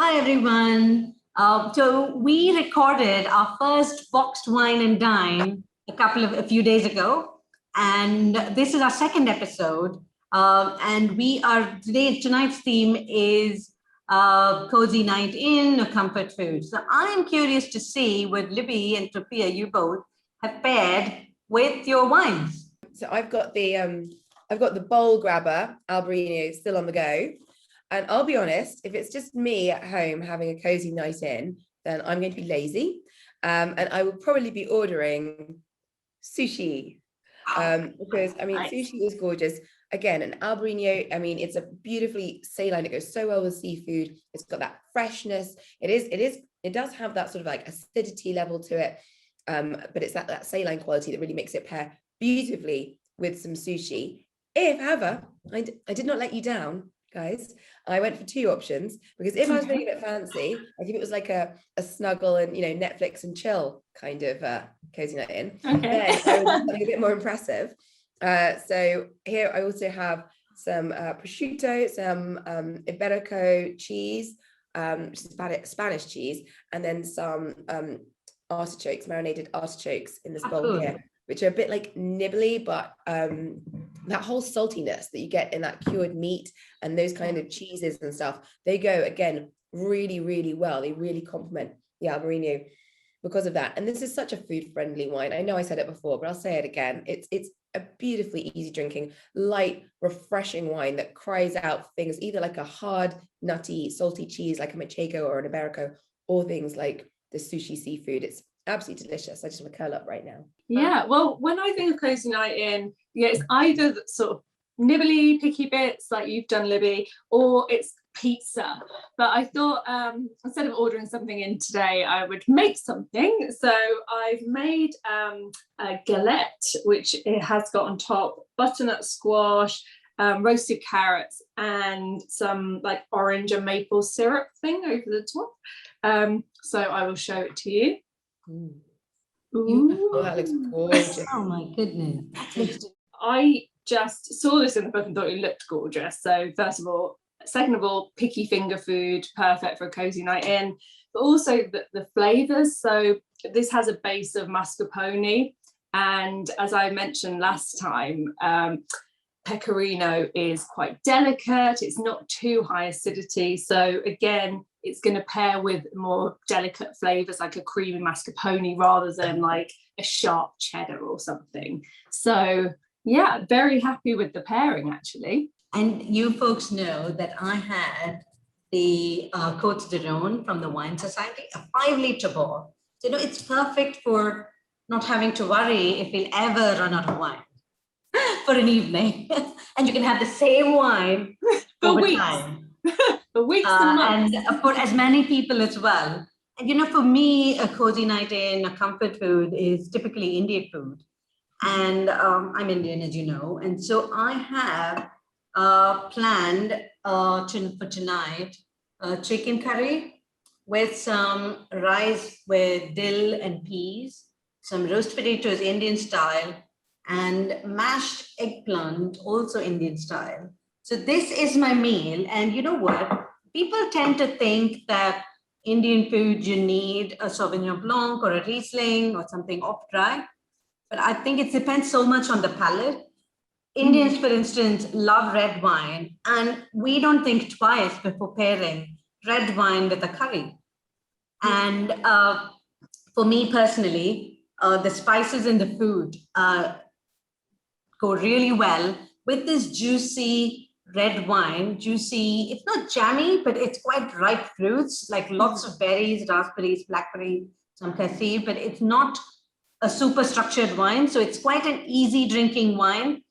Hi, everyone. So we recorded our first Boxed Wine and Dine a few days ago, and this is our second episode. And tonight's theme is cozy night in or comfort food. So I'm curious to see what Libby and Sophia, you both have paired with your wines. So I've got the bowl grabber Albarino still on the go. And I'll be honest, if it's just me at home having a cozy night in, then I'm going to be lazy. And I will probably be ordering sushi. Because, sushi is gorgeous. Again, an Albarino, it's a beautifully saline. It goes so well with seafood. It's got that freshness. It does have that sort of like acidity level to it. But it's that saline quality that really makes it pair beautifully with some sushi. If, however, I did not let you down, guys. I went for two options because if I was feeling a bit fancy, like if it was like a snuggle and Netflix and chill kind of cozy night in, then I would do something a bit more impressive. So here I also have some prosciutto, some Iberico cheese, which is Spanish cheese, and then some artichokes, marinated artichokes in this bowl here, which are a bit like nibbly, but that whole saltiness that you get in that cured meat and those kind of cheeses and stuff, they go again really, really well. They really complement the Albarino because of that. And this is such a food-friendly wine. I know I said it before, but I'll say it again. It's a beautifully easy drinking, light, refreshing wine that cries out things either like a hard, nutty, salty cheese like a Manchego or an Iberico, or things like the sushi seafood. It's absolutely delicious. I just want to curl up right now. Yeah, well, when I think of cozy night in, it's either sort of nibbly, picky bits like you've done, Libby, or it's pizza. But I thought instead of ordering something in today, I would make something. So I've made a galette, which it has got on top butternut squash, roasted carrots, and some like orange and maple syrup thing over the top. So I will show it to you. Ooh, that looks gorgeous. Oh my goodness. I just saw this in the book and thought it looked gorgeous. So second of all, picky finger food, perfect for a cozy night in, but also the flavors. So this has a base of mascarpone, and as I mentioned last time, pecorino is quite delicate. It's not too high acidity. So again, it's going to pair with more delicate flavors like a creamy mascarpone rather than like a sharp cheddar or something. So yeah, very happy with the pairing actually. And you folks know that I had the Côte de Rhône from the Wine Society, a 5-liter bottle. So, it's perfect for not having to worry if we'll ever run out of wine for an evening. And you can have the same wine for weeks. Time. For weeks and months. And for as many people as well. And for me, a cozy night in, a comfort food is typically Indian food. And I'm Indian, as you know. And so I have planned for tonight chicken curry with some rice with dill and peas, some roast potatoes Indian style, and mashed eggplant also Indian style. So this is my meal. And you know what? People tend to think that Indian food, you need a Sauvignon Blanc or a Riesling or something off dry. But I think it depends so much on the palate. Indians, for instance, love red wine, and we don't think twice before pairing red wine with a curry. And for me personally, the spices in the food go really well with this juicy red wine. Juicy, it's not jammy, but it's quite ripe fruits, like lots of berries, raspberries, blackberry, some cassis, but it's not a super structured wine. So it's quite an easy drinking wine.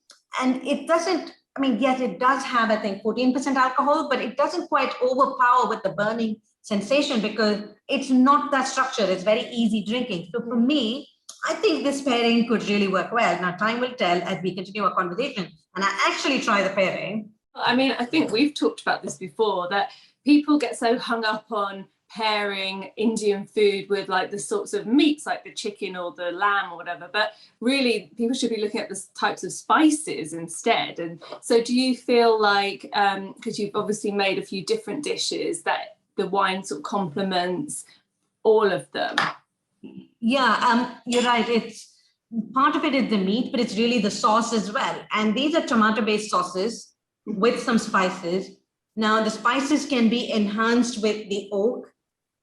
And it doesn't, yes, it does have, I think, 14% alcohol, but it doesn't quite overpower with the burning sensation because it's not that structured. It's very easy drinking. So for me, I think this pairing could really work well. Now, time will tell as we continue our conversation. And I actually try the pairing. I think we've talked about this before, that people get so hung up on pairing Indian food with like the sorts of meats like the chicken or the lamb or whatever, but really people should be looking at the types of spices instead. And so do you feel like, because you've obviously made a few different dishes, that the wine sort of complements all of them. Yeah, you're right. It's part of it is the meat, but it's really the sauce as well. And these are tomato-based sauces with some spices. Now, the spices can be enhanced with the oak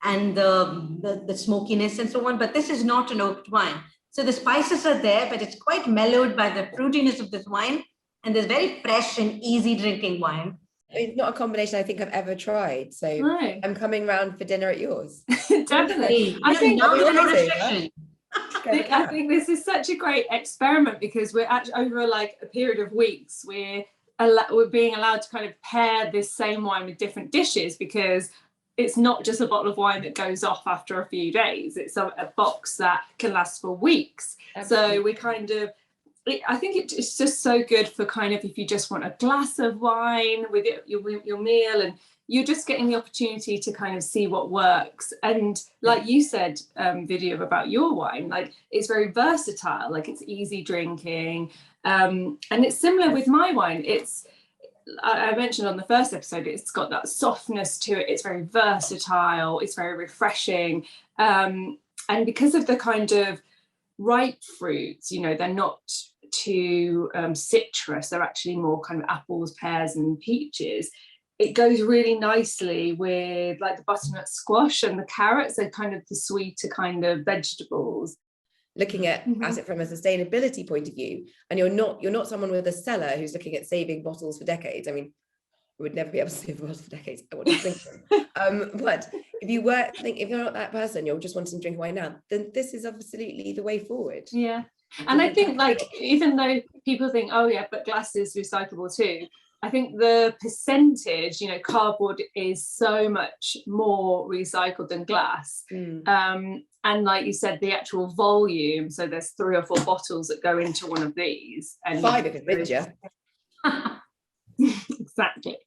and the smokiness and so on, but this is not an oaked wine. So the spices are there, but it's quite mellowed by the fruitiness of this wine. And there's very fresh and easy drinking wine. It's not a combination I think I've ever tried. So No. I'm coming round for dinner at yours. Definitely. I think now there's no over. restriction. I think this is such a great experiment, because we're actually over like a period of weeks, we're being allowed to kind of pair this same wine with different dishes, because it's not just a bottle of wine that goes off after a few days. It's a box that can last for weeks. Absolutely. So we kind of, I think it's just so good for kind of, if you just want a glass of wine with your meal, and you're just getting the opportunity to kind of see what works. And like you said, Vidya, about your wine, like it's very versatile, like it's easy drinking. And it's similar with my wine. I mentioned on the first episode, it's got that softness to it. It's very versatile. It's very refreshing. And because of the kind of ripe fruits, you know, they're not too citrus. They're actually more kind of apples, pears and peaches. It goes really nicely with like the butternut squash and the carrots. They're kind of the sweeter kind of vegetables. Looking at it from a sustainability point of view, and you're not someone with a cellar who's looking at saving bottles for decades. I mean, I would never be able to save bottles for decades. I wouldn't think so. But if you're not that person, you're just wanting to drink wine now, then this is absolutely the way forward. Yeah. And I think, like, even though people think, oh yeah, but glass is recyclable too, I think the percentage, you know, cardboard is so much more recycled than glass. And like you said, the actual volume, so there's 3 or 4 bottles that go into one of these. And 5 if it's Vidya. Exactly.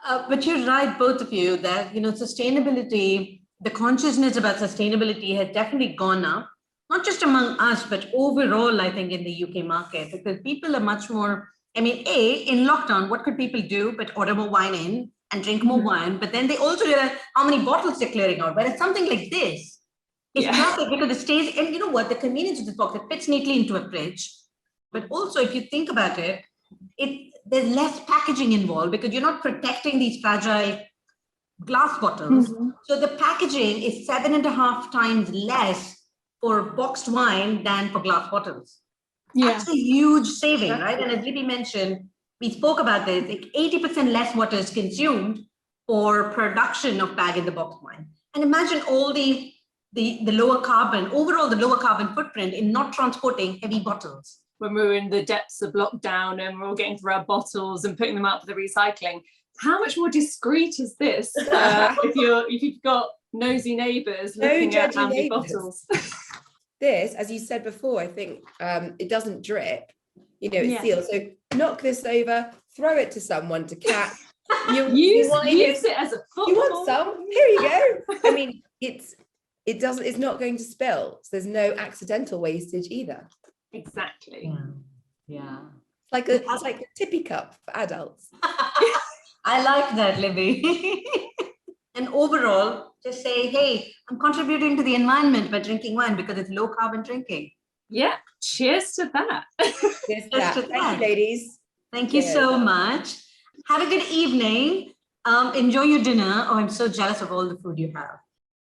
But you're right, both of you, that, you know, sustainability, the consciousness about sustainability has definitely gone up, not just among us, but overall, I think, in the UK market, because people are much more, I mean, in lockdown, what could people do but order more wine in and drink more wine? But then they also realize how many bottles they're clearing out. Whereas something like this is perfect because it stays, and you know what, the convenience of this box, it fits neatly into a fridge. But also, if you think about it, there's less packaging involved because you're not protecting these fragile glass bottles. So the packaging is 7.5 times less for boxed wine than for glass bottles. That's a huge saving, right? And as Libby mentioned, we spoke about this, like 80% less water is consumed for production of bag-in-the-box wine. And imagine all the lower carbon, overall the lower carbon footprint in not transporting heavy bottles. When we were in the depths of lockdown and we're all getting through our bottles and putting them out for the recycling, how much more discreet is this if you've got nosy neighbours looking at how many bottles? This, as you said before, I think it doesn't drip, you know, it's sealed. So knock this over, throw it to someone to catch. Use it as a football. You want some? Here you go. I mean, it's not going to spill. So there's no accidental wastage either. Exactly. Yeah. It's like a tippy cup for adults. I like that, Libby. And overall, just say, hey, I'm contributing to the environment by drinking wine because it's low carbon drinking. Yeah. Cheers to that. Cheers to that. Thank you, ladies. Thank you so much. Have a good evening. Enjoy your dinner. Oh, I'm so jealous of all the food you have.